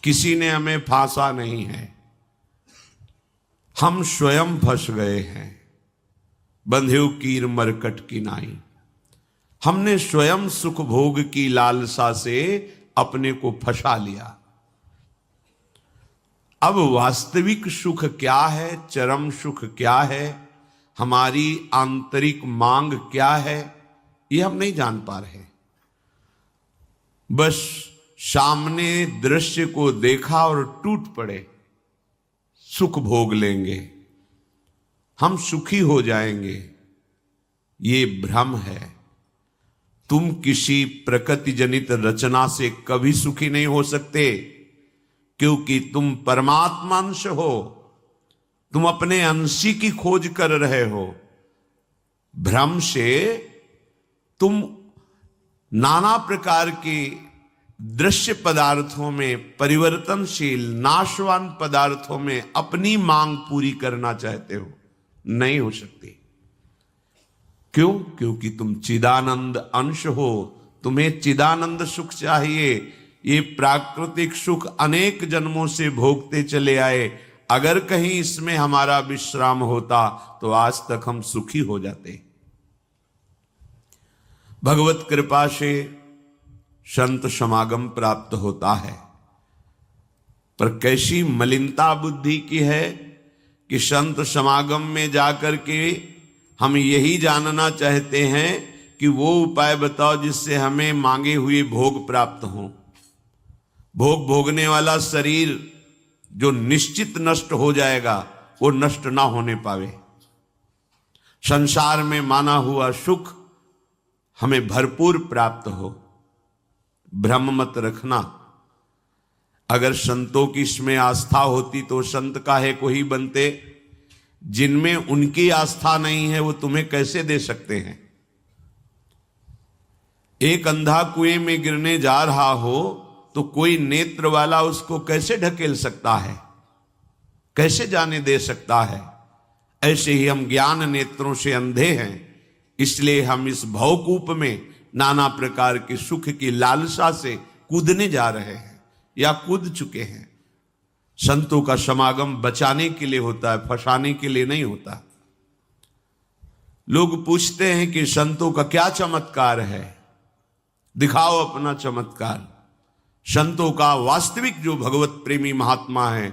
किसी ने हमें फांसा नहीं है, हम स्वयं फंस गए हैं। बंधेउ कीर मरकट की नाई, हमने स्वयं सुख भोग की लालसा से अपने को फंसा लिया। अब वास्तविक सुख क्या है, चरम सुख क्या है, हमारी आंतरिक मांग क्या है, ये हम नहीं जान पा रहे। बस सामने दृश्य को देखा और टूट पड़े, सुख भोग लेंगे, हम सुखी हो जाएंगे। ये भ्रम है। तुम किसी प्रकृति जनित रचना से कभी सुखी नहीं हो सकते, क्योंकि तुम परमात्मा अंश हो, तुम अपने अंशी की खोज कर रहे हो। भ्रम से तुम नाना प्रकार के दृश्य पदार्थों में, परिवर्तनशील नाशवान पदार्थों में अपनी मांग पूरी करना चाहते हो, नहीं हो सकती। क्यों? क्योंकि तुम चिदानंद अंश हो, तुम्हें चिदानंद सुख चाहिए। ये प्राकृतिक सुख अनेक जन्मों से भोगते चले आए, अगर कहीं इसमें हमारा विश्राम होता तो आज तक हम सुखी हो जाते। भगवत कृपा से संत समागम प्राप्त होता है, पर कैसी मलिनता बुद्धि की है कि संत समागम में जाकर के हम यही जानना चाहते हैं कि वो उपाय बताओ जिससे हमें मांगे हुए भोग प्राप्त हों। भोग भोगने वाला शरीर जो निश्चित नष्ट हो जाएगा, वो नष्ट ना होने पावे। संसार में माना हुआ सुख हमें भरपूर प्राप्त हो। भ्रम मत रखना। अगर संतों की इसमें आस्था होती तो संत काहे को ही बनते। जिनमें उनकी आस्था नहीं है वो तुम्हें कैसे दे सकते हैं। एक अंधा कुएं में गिरने जा रहा हो तो कोई नेत्र वाला उसको कैसे ढकेल सकता है, कैसे जाने दे सकता है। ऐसे ही हम ज्ञान नेत्रों से अंधे हैं, इसलिए हम इस भवकूप में नाना प्रकार के सुख की लालसा से कूदने जा रहे हैं या कूद चुके हैं। संतों का समागम बचाने के लिए होता है, फंसाने के लिए नहीं होता। लोग पूछते हैं कि संतों का क्या चमत्कार है, दिखाओ अपना चमत्कार। संतों का वास्तविक जो भगवत प्रेमी महात्मा है,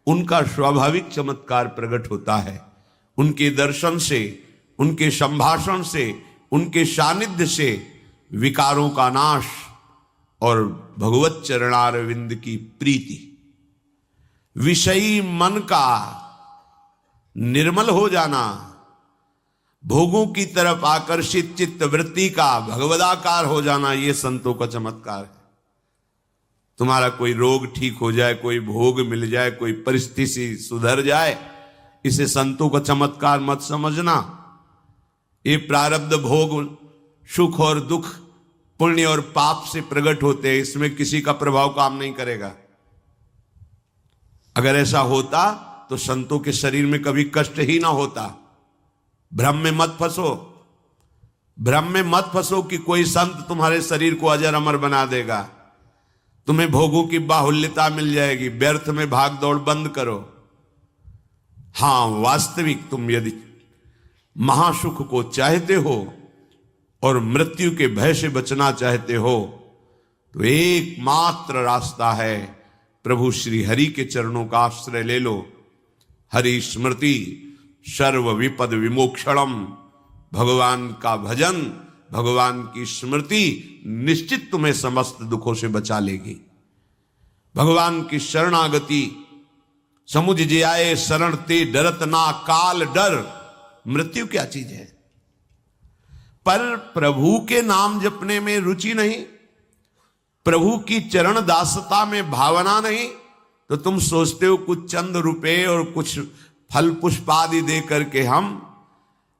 उनका स्वाभाविक चमत्कार प्रकट होता है। उनके दर्शन से, उनके संभाषण से, उनके सानिध्य से विकारों का नाश और भगवत चरणारविंद की प्रीति, विषयी मन का निर्मल हो जाना, भोगों की तरफ आकर्षित चित्त वृत्ति का भगवदाकार हो जाना, ये संतों का चमत्कार है। तुम्हारा कोई रोग ठीक हो जाए, कोई भोग मिल जाए, कोई परिस्थिति सुधर जाए, इसे संतों का चमत्कार मत समझना। ये प्रारब्ध भोग सुख और दुख, पुण्य और पाप से प्रकट होते हैं, इसमें किसी का प्रभाव काम नहीं करेगा। अगर ऐसा होता तो संतों के शरीर में कभी कष्ट ही ना होता। भ्रम में मत फंसो, भ्रम में मत फंसो कि कोई संत तुम्हारे शरीर को अजर अमर बना देगा, तुम्हें भोगों की बाहुल्यता मिल जाएगी। व्यर्थ में भाग दौड़ बंद करो। हां, वास्तविक तुम यदि महासुख को चाहते हो और मृत्यु के भय से बचना चाहते हो तो एकमात्र रास्ता है, प्रभु श्री हरि के चरणों का आश्रय ले लो। हरि स्मृति सर्व विपद विमोक्षणम। भगवान का भजन, भगवान की स्मृति निश्चित तुम्हें समस्त दुखों से बचा लेगी। भगवान की शरणागति, समुझ जे आए शरण ते डरत ना काल डर। मृत्यु क्या चीज है? पर प्रभु के नाम जपने में रुचि नहीं, प्रभु की चरण दासता में भावना नहीं, तो तुम सोचते हो कुछ चंद रुपए और कुछ फल पुष्प आदि दे करके हम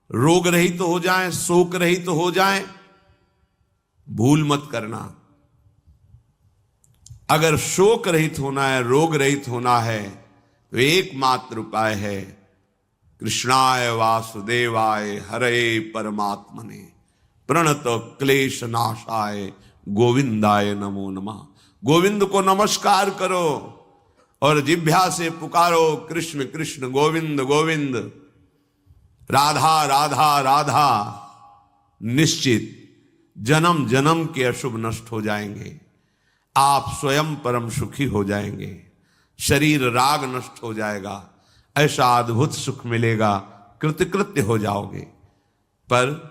रोग रहित तो हो जाएं, शोक रहित तो हो जाएं। भूल मत करना। अगर शोक रहित होना है, रोग रहित होना है, तो एकमात्र उपाय है कृष्णाय वासुदेवाय हरे परमात्मने प्रणत क्लेश नाशाय गोविंदाय नमो नमः। गोविंद को नमस्कार करो और जिह्वा से पुकारो कृष्ण कृष्ण गोविंद गोविंद, राधा राधा राधा। निश्चित जन्म जन्म के अशुभ नष्ट हो जाएंगे, आप स्वयं परम सुखी हो जाएंगे, शरीर राग नष्ट हो जाएगा, ऐसा अद्भुत सुख मिलेगा, कृतकृत्य हो जाओगे। पर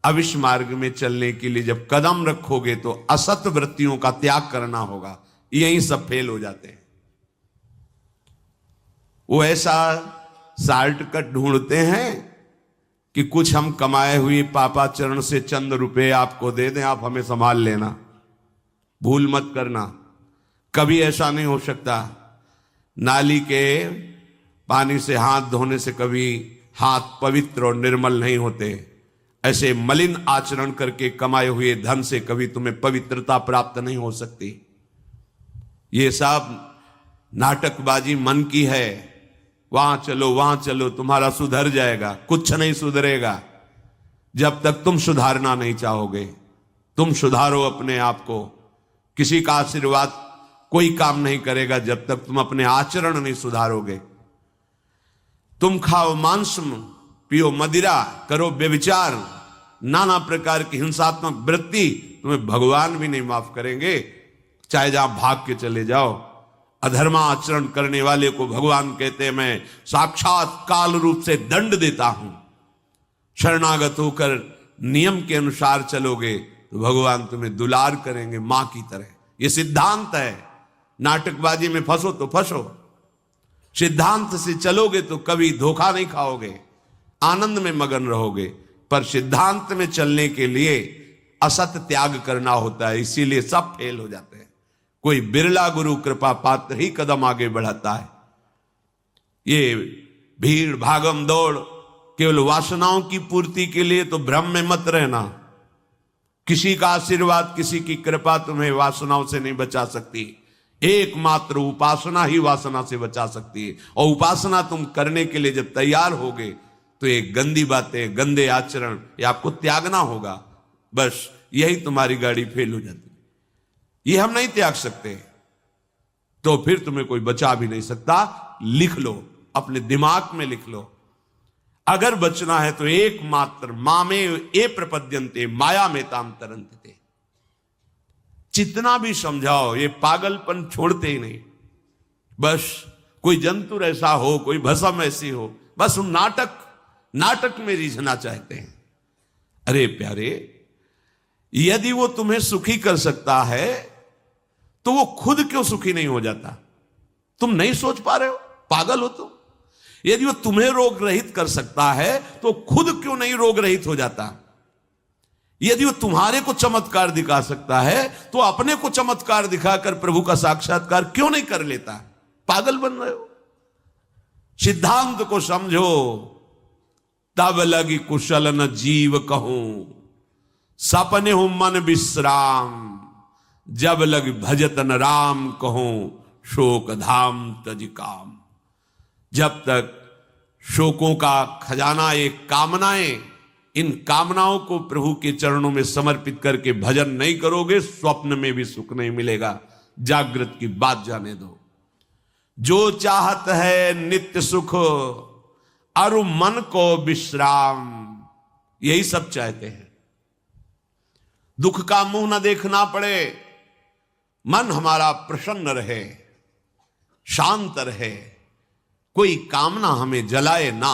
अब इस मार्ग में चलने के लिए जब कदम रखोगे तो असत वृत्तियों का त्याग करना होगा। यही सब फेल हो जाते हैं। वो ऐसा शॉर्टकट ढूंढते हैं कि कुछ हम कमाए हुए पापाचरण से चंद रुपए आपको दे दें, आप हमें संभाल लेना, भूल मत करना। कभी ऐसा नहीं हो सकता। नाली के पानी से हाथ धोने से कभी हाथ पवित्र और निर्मल नहीं होते। ऐसे मलिन आचरण करके कमाए हुए धन से कभी तुम्हें पवित्रता प्राप्त नहीं हो सकती। ये सब नाटकबाजी मन की है। वहां चलो तुम्हारा सुधर जाएगा, कुछ नहीं सुधरेगा जब तक तुम सुधारना नहीं चाहोगे। तुम सुधारो अपने आप को। किसी का आशीर्वाद कोई काम नहीं करेगा जब तक तुम अपने आचरण नहीं सुधारोगे। तुम खाओ मांस, पियो मदिरा, करो व्यभिचार, नाना प्रकार की हिंसात्मक वृत्ति, तुम्हें भगवान भी नहीं माफ करेंगे, चाहे जहां भाग के चले जाओ। अधर्मा आचरण करने वाले को भगवान कहते हैं मैं साक्षात काल रूप से दंड देता हूं। शरणागत होकर नियम के अनुसार चलोगे तो भगवान तुम्हें दुलार करेंगे मां की तरह। यह सिद्धांत है। नाटकबाजी में फंसो तो फंसो, सिद्धांत से चलोगे तो कभी धोखा नहीं खाओगे, आनंद में मगन रहोगे। पर सिद्धांत में चलने के लिए असत त्याग करना होता है, इसीलिए सब फेल हो जाते हैं। कोई बिरला गुरु कृपा पात्र ही कदम आगे बढ़ाता है। ये भीड़ भागम दौड़ केवल वासनाओं की पूर्ति के लिए तो भ्रम में मत रहना। किसी का आशीर्वाद, किसी की कृपा तुम्हें वासनाओं से नहीं बचा सकती। एकमात्र उपासना ही वासना से बचा सकती है। और उपासना तुम करने के लिए जब तैयार होगे तो ये गंदी बातें, गंदे आचरण, ये आपको त्यागना होगा। बस यही तुम्हारी गाड़ी फेल हो जाती है। ये हम नहीं त्याग सकते तो फिर तुम्हें कोई बचा भी नहीं सकता। लिख लो, अपने दिमाग में लिख लो, अगर बचना है तो एकमात्र मामे ए प्रपद्यन्ते माया में ताम तरंते। जितना भी समझाओ ये पागलपन छोड़ते ही नहीं। बस कोई जंतु ऐसा हो, कोई भस्म ऐसी हो, बस हम नाटक में रिझना चाहते हैं। अरे प्यारे, यदि वो तुम्हें सुखी कर सकता है तो वो खुद क्यों सुखी नहीं हो जाता? तुम नहीं सोच पा रहे हो? पागल हो तुम? यदि वो तुम्हें रोग रहित कर सकता है तो खुद क्यों नहीं रोग रहित हो जाता? यदि वो तुम्हारे को चमत्कार दिखा सकता है तो अपने को चमत्कार दिखाकर प्रभु का साक्षात्कार क्यों नहीं कर लेता? पागल बन रहे हो। सिद्धांत को समझो। तब लगी कुशल न जीव कहूं, सपने हूं मन विश्राम, जब लग भजत न राम कहूं, शोक धाम तज काम। जब तक शोकों का खजाना एक कामनाएं, इन कामनाओं को प्रभु के चरणों में समर्पित करके भजन नहीं करोगे, स्वप्न में भी सुख नहीं मिलेगा। जागृत की बात जाने दो। जो चाहत है नित्य सुख, अरु मन को विश्राम, यही सब चाहते हैं। दुख का मुंह न देखना पड़े, मन हमारा प्रसन्न रहे, शांत रहे, कोई कामना हमें जलाए ना।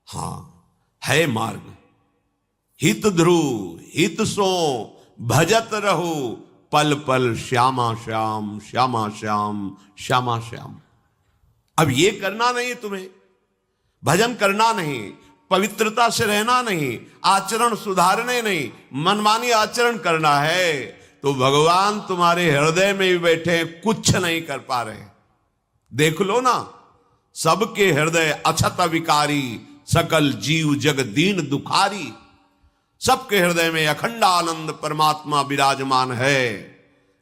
हां, है मार्ग। हित ध्रुव हित सो भजत रहो, पल पल श्यामा श्याम श्यामा श्याम श्यामा श्याम। अब ये करना नहीं तुम्हें, भजन करना नहीं, पवित्रता से रहना नहीं, आचरण सुधारने नहीं, मनमानी आचरण करना है तो भगवान तुम्हारे हृदय में भी बैठे, कुछ नहीं कर पा रहे। देख लो ना, सबके हृदय अछत विकारी, सकल जीव जग दीन दुखारी। सबके हृदय में अखंड आनंद परमात्मा विराजमान है,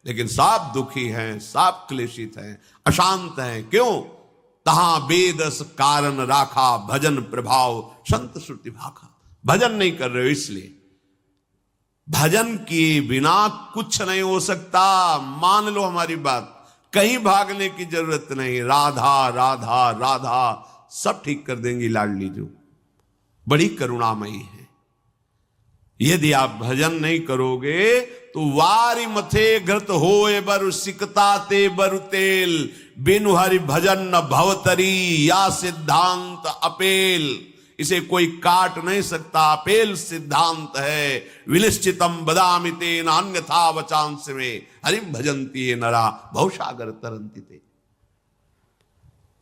लेकिन सब दुखी हैं, सब क्लेशित हैं, अशांत हैं। क्यों? तहां बेदस कारण राखा, भजन प्रभाव संत श्रुति भाखा। भजन नहीं कर रहे हो इसलिए। भजन किए बिना कुछ नहीं हो सकता। मान लो हमारी बात, कहीं भागने की जरूरत नहीं। राधा राधा राधा सब ठीक कर देंगी लाडली जो, बड़ी करुणामयी है। यदि आप भजन नहीं करोगे तो वारी मथे घृत होए बरु सिकता ते बरु तेल, बिनु हरि भजन न भवतरी या सिद्धांत अपेल। इसे कोई काट नहीं सकता, अपेल सिद्धांत है। विनिश्चितम बदामि तेन अन्यथा वचांस में, हरिम भजन्ति ये नरा भवसागर तरन्ति ते।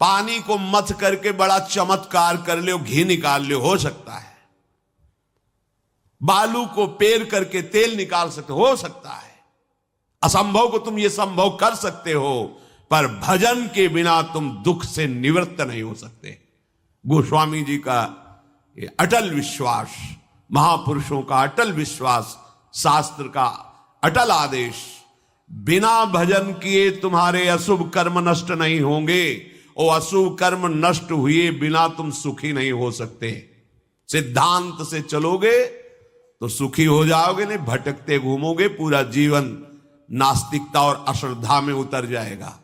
पानी को मथ करके बड़ा चमत्कार कर लो, घी निकाल लो, हो सकता है। बालू को पेर करके तेल निकाल सकते हो सकता है। असंभव को तुम ये संभव कर सकते हो, पर भजन के बिना तुम दुख से निवृत्त नहीं हो सकते। गोस्वामी जी का ये अटल विश्वास, महापुरुषों का अटल विश्वास, शास्त्र का अटल आदेश, बिना भजन किए तुम्हारे अशुभ कर्म नष्ट नहीं होंगे, और अशुभ कर्म नष्ट हुए बिना तुम सुखी नहीं हो सकते। सिद्धांत से चलोगे तो सुखी हो जाओगे, नहीं भटकते घूमोगे, पूरा जीवन नास्तिकता और अश्रद्धा में उतर जाएगा।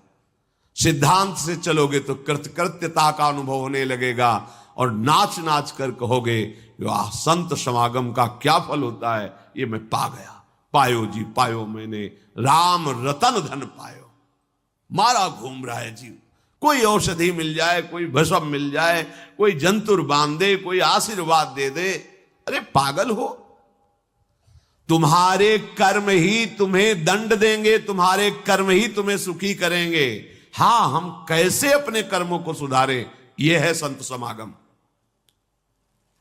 सिद्धांत से चलोगे तो कृतकृत्यता का अनुभव होने लगेगा, और नाच नाच कर कहोगे वाह, संत समागम का क्या फल होता है, ये मैं पा गया। पायो जी पायो मैंने, राम रतन धन पायो। मारा घूम रहा है जीव, कोई औषधि मिल जाए, कोई भस्म मिल जाए, कोई जंतुर बांध दे, कोई आशीर्वाद दे दे, अरे पागल हो। तुम्हारे कर्म ही तुम्हें दंड देंगे, तुम्हारे कर्म ही तुम्हें सुखी करेंगे। हां, हम कैसे अपने कर्मों को सुधारें, यह है संत समागम।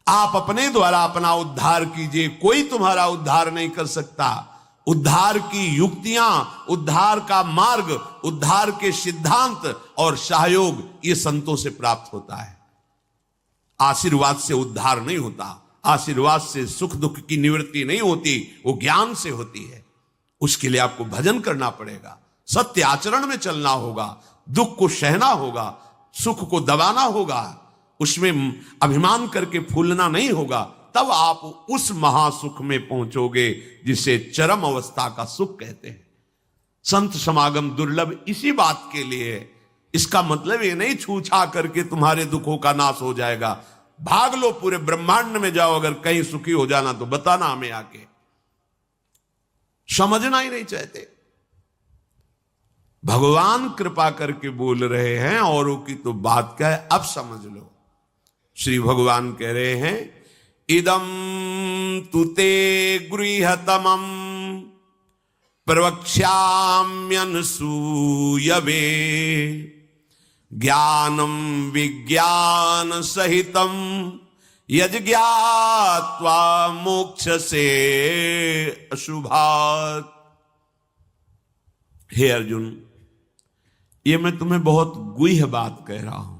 आप अपने द्वारा अपना उद्धार कीजिए, कोई तुम्हारा उद्धार नहीं कर सकता। उद्धार की युक्तियां, उद्धार का मार्ग, उद्धार के सिद्धांत और सहयोग, ये संतों से प्राप्त होता है। आशीर्वाद से उद्धार नहीं होता, आशीर्वाद से सुख दुख की निवृत्ति नहीं होती, वो ज्ञान से होती है। उसके लिए आपको भजन करना पड़ेगा, सत्य आचरण में चलना होगा, दुख को सहना होगा, सुख को दबाना होगा, उसमें अभिमान करके फूलना नहीं होगा। तब आप उस महासुख में पहुंचोगे जिसे चरम अवस्था का सुख कहते हैं। संत समागम दुर्लभ इसी बात के लिए है। इसका मतलब ये नहीं छूछा करके तुम्हारे दुखों का नाश हो जाएगा। भाग लो, पूरे ब्रह्मांड में जाओ, अगर कहीं सुखी हो जाना तो बताना हमें आके। समझना ही नहीं चाहते। भगवान कृपा करके बोल रहे हैं, औरों की तो बात क्या है, अब समझ लो। श्री भगवान कह रहे हैं, इदं तुते गृहतमं प्रवक्ष्याम्यनसूयवे, ज्ञानम विज्ञान सहितम यज्ञात्वा मोक्ष से अशुभात्। हे अर्जुन, ये मैं तुम्हें बहुत गुह्य बात कह रहा हूं।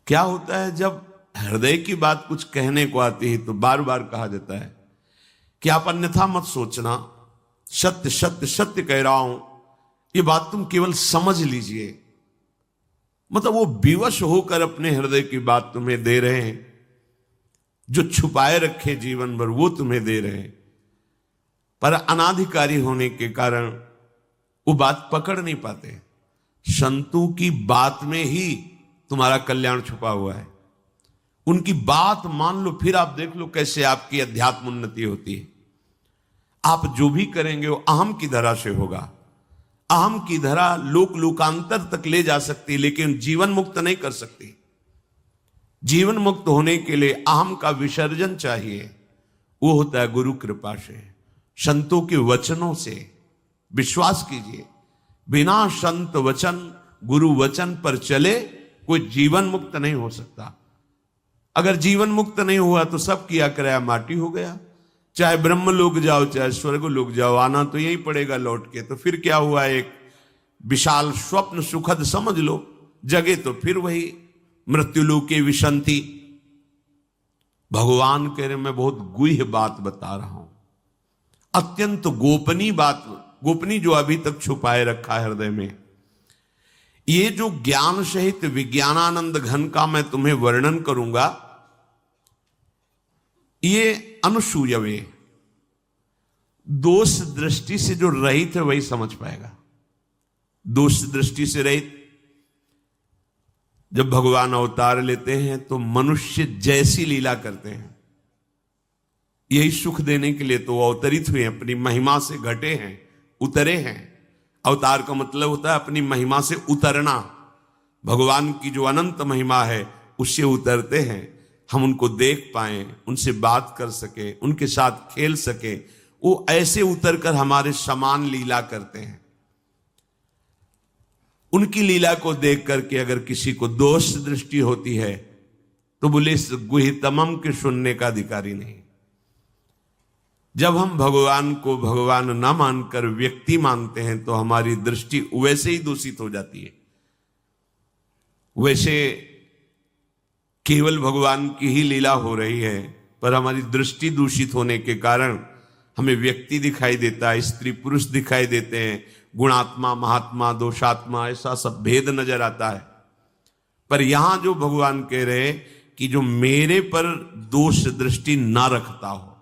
क्या होता है जब हृदय की बात कुछ कहने को आती है तो बार बार कहा जाता है कि आप अन्यथा मत सोचना, सत्य सत्य सत्य कह रहा हूं, ये बात तुम केवल समझ लीजिए। मतलब वो विवश होकर अपने हृदय की बात तुम्हें दे रहे हैं, जो छुपाए रखे जीवन भर वो तुम्हें दे रहे हैं, पर अनाधिकारी होने के कारण वो बात पकड़ नहीं पाते। संतों की बात में ही तुम्हारा कल्याण छुपा हुआ है। उनकी बात मान लो, फिर आप देख लो कैसे आपकी अध्यात्म उन्नति होती है। आप जो भी करेंगे वो अहम की धरा से होगा। अहम की धरा लोक लोकांतर तक ले जा सकती, लेकिन जीवन मुक्त नहीं कर सकती। जीवन मुक्त होने के लिए अहम का विसर्जन चाहिए। वो होता है गुरु कृपा से, संतों के वचनों से। विश्वास कीजिए, बिना संत वचन, गुरु वचन पर चले कोई जीवन मुक्त नहीं हो सकता। अगर जीवन मुक्त नहीं हुआ तो सब किया कराया माटी हो गया। चाहे ब्रह्म लोग जाओ, चाहे स्वर्ग लोग जाओ, आना तो यही पड़ेगा लौट के। तो फिर क्या हुआ, एक विशाल स्वप्न सुखद समझ लो, जगे तो फिर वही मृत्युलोके विशंति। भगवान कह रहे मैं बहुत गुह्य बात बता रहा हूं, अत्यंत गोपनीय बात, गोपनीय जो अभी तक छुपाए रखा है हृदय में। ये जो ज्ञान सहित विज्ञानानंद घन का मैं तुम्हें वर्णन करूंगा, ये अनुसूयवे, दोष दृष्टि से जो रहित है वही समझ पाएगा। दोष दृष्टि से रहित, जब भगवान अवतार लेते हैं तो मनुष्य जैसी लीला करते हैं। यही सुख देने के लिए तो वो अवतरित हुए, अपनी महिमा से घटे हैं, उतरे हैं। अवतार का मतलब होता है अपनी महिमा से उतरना। भगवान की जो अनंत महिमा है उससे उतरते हैं, हम उनको देख पाएं, उनसे बात कर सके, उनके साथ खेल सके। वो ऐसे उतरकर हमारे समान लीला करते हैं। उनकी लीला को देख करके अगर किसी को दोष दृष्टि होती है तो बोले इस गुहितमम के सुनने का अधिकारी नहीं। जब हम भगवान को भगवान न मानकर व्यक्ति मानते हैं तो हमारी दृष्टि वैसे ही दूषित हो जाती है। वैसे केवल भगवान की ही लीला हो रही है, पर हमारी दृष्टि दूषित होने के कारण हमें व्यक्ति दिखाई देता है, स्त्री पुरुष दिखाई देते हैं, गुणात्मा महात्मा दोषात्मा ऐसा सब भेद नजर आता है। पर यहां जो भगवान कह रहे कि जो मेरे पर दोष दृष्टि ना रखता हो,